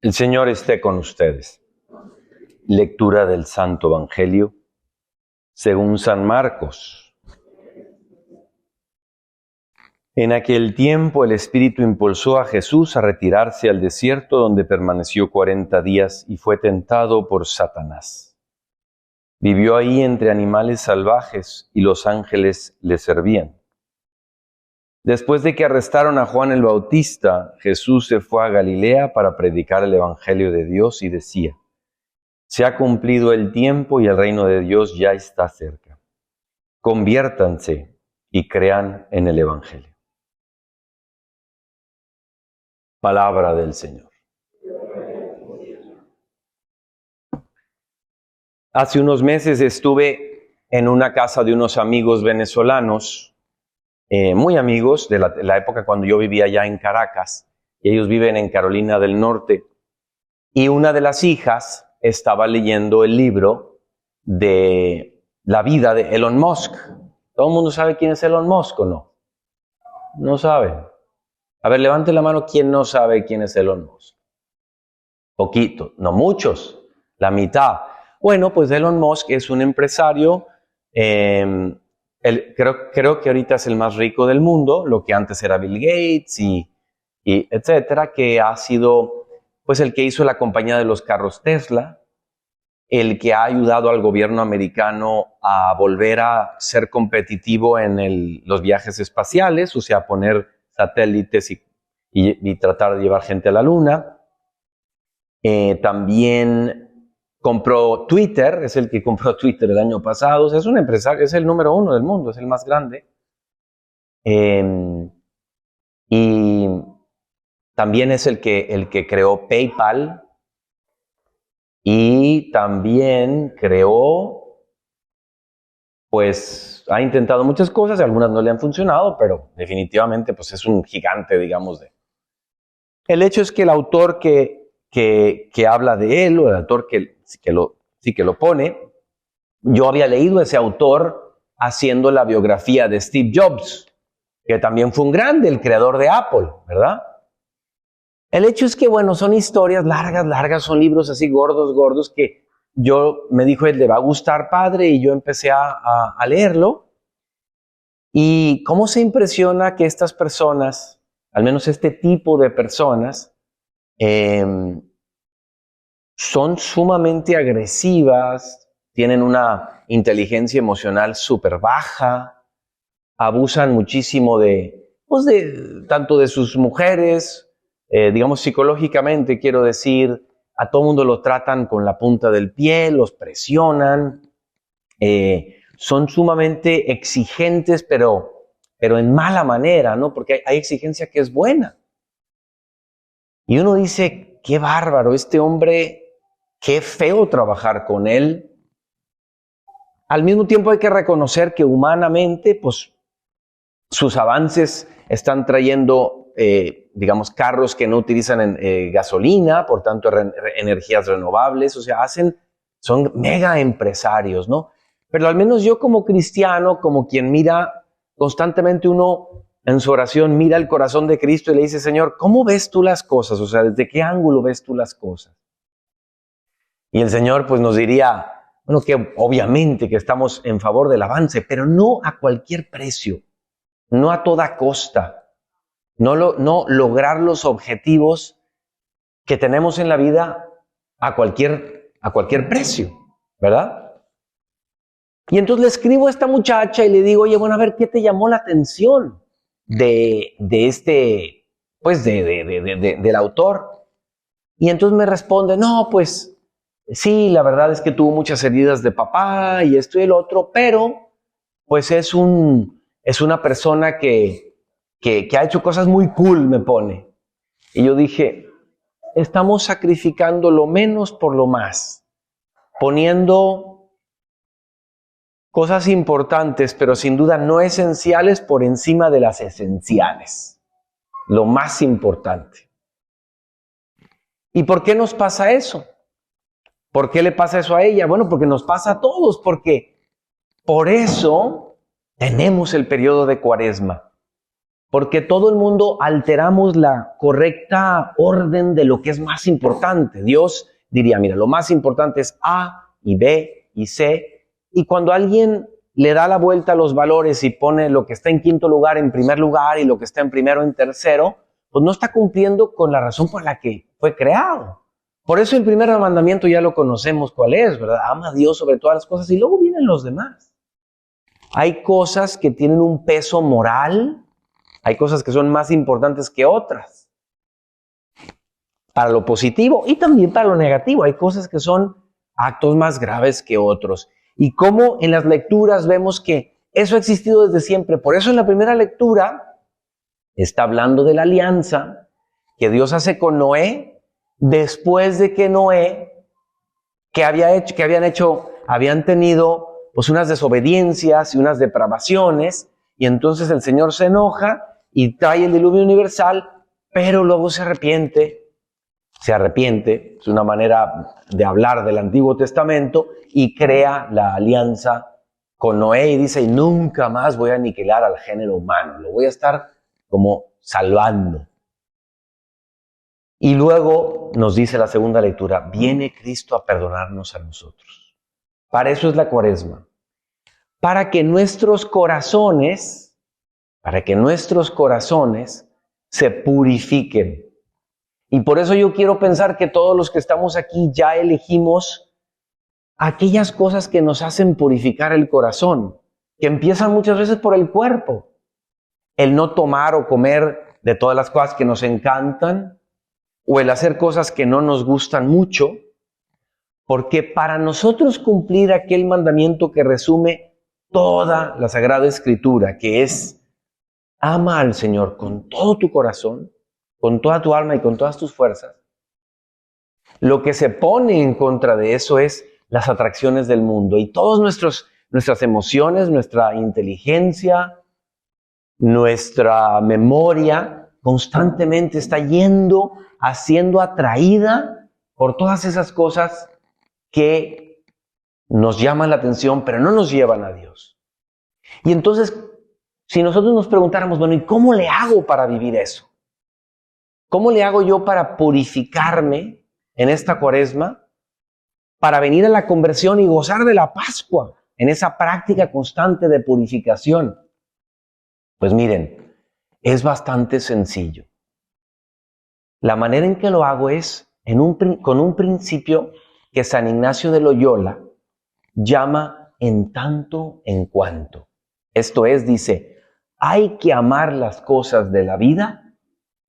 El Señor esté con ustedes. Lectura del Santo Evangelio según San Marcos. En aquel tiempo el Espíritu impulsó a Jesús a retirarse al desierto, donde permaneció 40 días y fue tentado por Satanás. Vivió ahí entre animales salvajes y los ángeles le servían. Después de que arrestaron a Juan el Bautista, Jesús se fue a Galilea para predicar el Evangelio de Dios y decía: se ha cumplido el tiempo y el reino de Dios ya está cerca. Conviértanse y crean en el Evangelio. Palabra del Señor. Hace unos meses estuve en una casa de unos amigos venezolanos, muy amigos de la época cuando yo vivía allá en Caracas, y ellos viven en Carolina del Norte, y una de las hijas estaba leyendo el libro de la vida de Elon Musk. ¿Todo el mundo sabe quién es Elon Musk o no? No saben. A ver, levante la mano quien no sabe quién es Elon Musk. Poquito, no muchos, la mitad. Bueno, pues Elon Musk es un empresario, creo que ahorita es el más rico del mundo, lo que antes era Bill Gates y etcétera, que ha sido pues el que hizo la compañía de los carros Tesla, el que ha ayudado al gobierno americano a volver a ser competitivo en los viajes espaciales, o sea, poner satélites y tratar de llevar gente a la luna. También compró Twitter, es el que compró Twitter el año pasado, o sea, es un empresario, es el número 1 del mundo, es el más grande. Y también es el que creó PayPal y también creó, pues ha intentado muchas cosas, algunas no le han funcionado, pero definitivamente pues es un gigante, digamos. El hecho es que el autor que habla de él, o el autor que lo pone, yo había leído a ese autor haciendo la biografía de Steve Jobs, que también fue un grande, el creador de Apple, ¿verdad? El hecho es que, bueno, son historias largas, son libros así gordos, que me dijo él, le va a gustar, padre, y yo empecé a leerlo. Y cómo se impresiona que estas personas, al menos este tipo de personas, son sumamente agresivas, tienen una inteligencia emocional súper baja, abusan muchísimo tanto de sus mujeres, digamos psicológicamente, quiero decir, a todo mundo lo tratan con la punta del pie, los presionan, son sumamente exigentes, pero en mala manera, ¿no? Porque hay exigencia que es buena. Y uno dice, qué bárbaro, este hombre, qué feo trabajar con él. Al mismo tiempo hay que reconocer que humanamente, pues, sus avances están trayendo, digamos, carros que no utilizan gasolina, por tanto, energías renovables, o sea, son mega empresarios, ¿no? Pero al menos yo como cristiano, como quien mira constantemente uno en su oración, mira el corazón de Cristo y le dice, Señor, ¿cómo ves tú las cosas? O sea, ¿desde qué ángulo ves tú las cosas? Y el Señor pues nos diría, bueno, que obviamente que estamos en favor del avance, pero no a cualquier precio, no a toda costa, no lograr los objetivos que tenemos en la vida a cualquier precio, ¿verdad? Y entonces le escribo a esta muchacha y le digo, oye, bueno, a ver, ¿qué te llamó la atención del autor? Y entonces me responde, no, pues, sí, la verdad es que tuvo muchas heridas de papá y esto y el otro, pero, pues es una persona que ha hecho cosas muy cool, me pone. Y yo dije, estamos sacrificando lo menos por lo más, poniendo cosas importantes, pero sin duda no esenciales por encima de las esenciales. Lo más importante. ¿Y por qué nos pasa eso? ¿Por qué le pasa eso a ella? Bueno, porque nos pasa a todos, porque por eso tenemos el periodo de Cuaresma. porque todo el mundo alteramos la correcta orden de lo que es más importante. Dios diría, mira, lo más importante es A y B y C, y cuando alguien le da la vuelta a los valores y pone lo que está en quinto lugar en primer lugar y lo que está en primero en tercero, pues no está cumpliendo con la razón por la que fue creado. Por eso el primer mandamiento ya lo conocemos cuál es, ¿verdad? Ama a Dios sobre todas las cosas y luego vienen los demás. Hay cosas que tienen un peso moral, hay cosas que son más importantes que otras. Para lo positivo y también para lo negativo. Hay cosas que son actos más graves que otros. Y como en las lecturas vemos que eso ha existido desde siempre. Por eso en la primera lectura está hablando de la alianza que Dios hace con Noé después de que Noé, habían tenido pues unas desobediencias y unas depravaciones, y entonces el Señor se enoja y trae el diluvio universal, pero luego se arrepiente, es una manera de hablar del Antiguo Testamento, y crea la alianza con Noé y dice, nunca más voy a aniquilar al género humano, lo voy a estar como salvando. Y luego nos dice la segunda lectura, viene Cristo a perdonarnos a nosotros. Para eso es la Cuaresma. Para que nuestros corazones se purifiquen. Y por eso yo quiero pensar que todos los que estamos aquí ya elegimos aquellas cosas que nos hacen purificar el corazón, que empiezan muchas veces por el cuerpo. El no tomar o comer de todas las cosas que nos encantan, o el hacer cosas que no nos gustan mucho, porque para nosotros cumplir aquel mandamiento que resume toda la Sagrada Escritura, que es ama al Señor con todo tu corazón, con toda tu alma y con todas tus fuerzas, lo que se pone en contra de eso es las atracciones del mundo y todas nuestras emociones, nuestra inteligencia, nuestra memoria constantemente está siendo atraída por todas esas cosas que nos llaman la atención, pero no nos llevan a Dios. Y entonces, si nosotros nos preguntáramos, bueno, ¿y cómo le hago para vivir eso? ¿Cómo le hago yo para purificarme en esta Cuaresma? Para venir a la conversión y gozar de la Pascua, en esa práctica constante de purificación. Pues miren, es bastante sencillo. La manera en que lo hago es con un principio que San Ignacio de Loyola llama en tanto en cuanto. Esto es, dice, hay que amar las cosas de la vida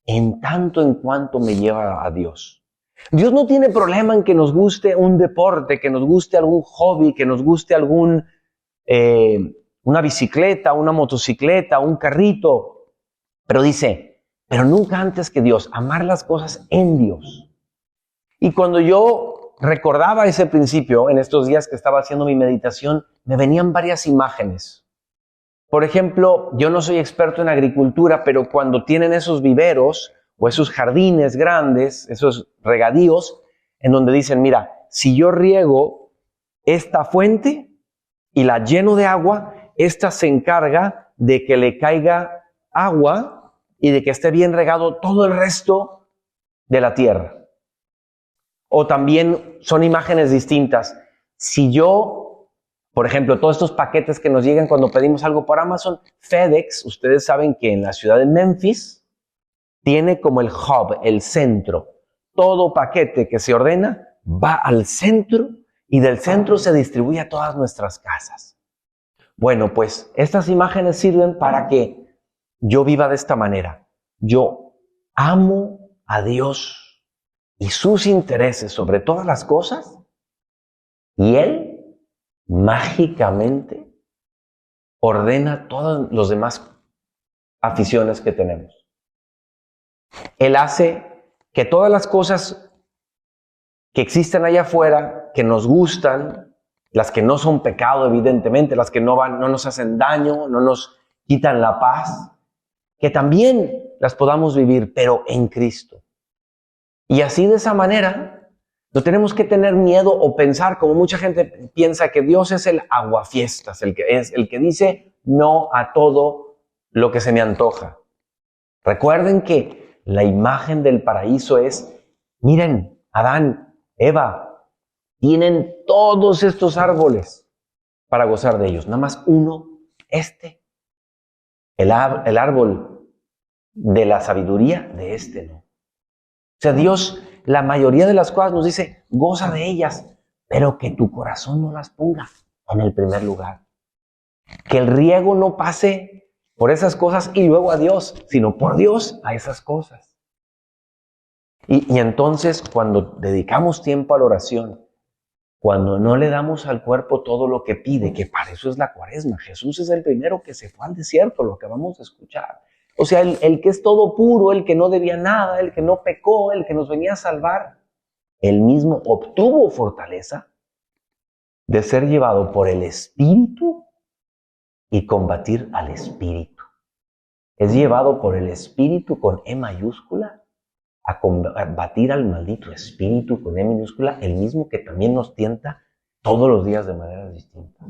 en tanto en cuanto me lleva a Dios. Dios no tiene problema en que nos guste un deporte, que nos guste algún hobby, que nos guste una bicicleta, una motocicleta, un carrito. Pero dice, pero nunca antes que Dios, amar las cosas en Dios. Y cuando yo recordaba ese principio, en estos días que estaba haciendo mi meditación, me venían varias imágenes. Por ejemplo, yo no soy experto en agricultura, pero cuando tienen esos viveros o esos jardines grandes, esos regadíos, en donde dicen, mira, si yo riego esta fuente y la lleno de agua, esta se encarga de que le caiga agua y de que esté bien regado todo el resto de la tierra. O también son imágenes distintas. Si yo, por ejemplo, todos estos paquetes que nos llegan cuando pedimos algo por Amazon, FedEx, ustedes saben que en la ciudad de Memphis tiene como el hub, el centro. Todo paquete que se ordena va al centro y del centro se distribuye a todas nuestras casas. Bueno, pues estas imágenes sirven para que yo viva de esta manera. Yo amo a Dios y sus intereses sobre todas las cosas, y Él mágicamente ordena todas las demás aficiones que tenemos. Él hace que todas las cosas que existen allá afuera, que nos gustan, las que no son pecado evidentemente, las que no nos hacen daño, no nos quitan la paz, que también las podamos vivir, pero en Cristo. Y así de esa manera, no tenemos que tener miedo o pensar, como mucha gente piensa, que Dios es el aguafiestas, el que dice no a todo lo que se me antoja. Recuerden que la imagen del paraíso es, miren, Adán, Eva, tienen todos estos árboles para gozar de ellos. Nada más uno, el árbol de la sabiduría, de no. O sea, Dios, la mayoría de las cosas nos dice, goza de ellas, pero que tu corazón no las ponga en el primer lugar. Que el riego no pase por esas cosas y luego a Dios, sino por Dios a esas cosas. Y entonces, cuando dedicamos tiempo a la oración, cuando no le damos al cuerpo todo lo que pide, que para eso es la Cuaresma. Jesús es el primero que se fue al desierto, lo que vamos a escuchar. O sea, el que es todo puro, el que no debía nada, el que no pecó, el que nos venía a salvar, él mismo obtuvo fortaleza de ser llevado por el Espíritu y combatir al Espíritu. Es llevado por el Espíritu con E mayúscula a combatir al maldito espíritu con E minúscula, el mismo que también nos tienta todos los días de maneras distintas.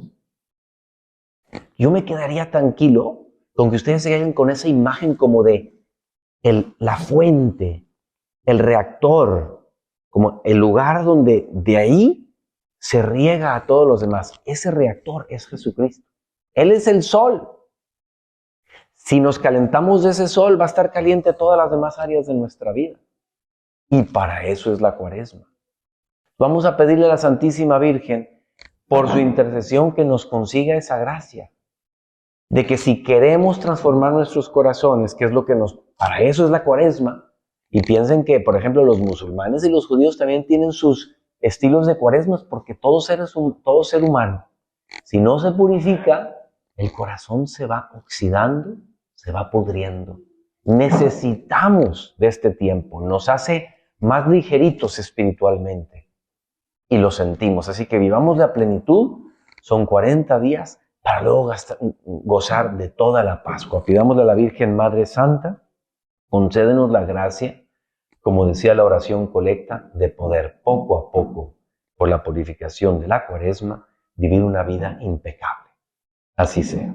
Yo me quedaría tranquilo con que ustedes se queden con esa imagen como de la fuente, el reactor, como el lugar donde de ahí se riega a todos los demás. Ese reactor es Jesucristo. Él es el sol. Si nos calentamos de ese sol, va a estar caliente todas las demás áreas de nuestra vida. Y para eso es la Cuaresma. Vamos a pedirle a la Santísima Virgen, por su intercesión, que nos consiga esa gracia. De que si queremos transformar nuestros corazones, que es lo que para eso es la Cuaresma, y piensen que, por ejemplo, los musulmanes y los judíos también tienen sus estilos de Cuaresmas, porque todo ser humano, si no se purifica, el corazón se va oxidando, se va pudriendo. Necesitamos de este tiempo, nos hace más ligeritos espiritualmente y lo sentimos. Así que vivamos la plenitud, son 40 días para luego gozar de toda la Pascua. Pidámosle a la Virgen Madre Santa, concédenos la gracia, como decía la oración colecta, de poder poco a poco, por la purificación de la Cuaresma, vivir una vida impecable. Así sea.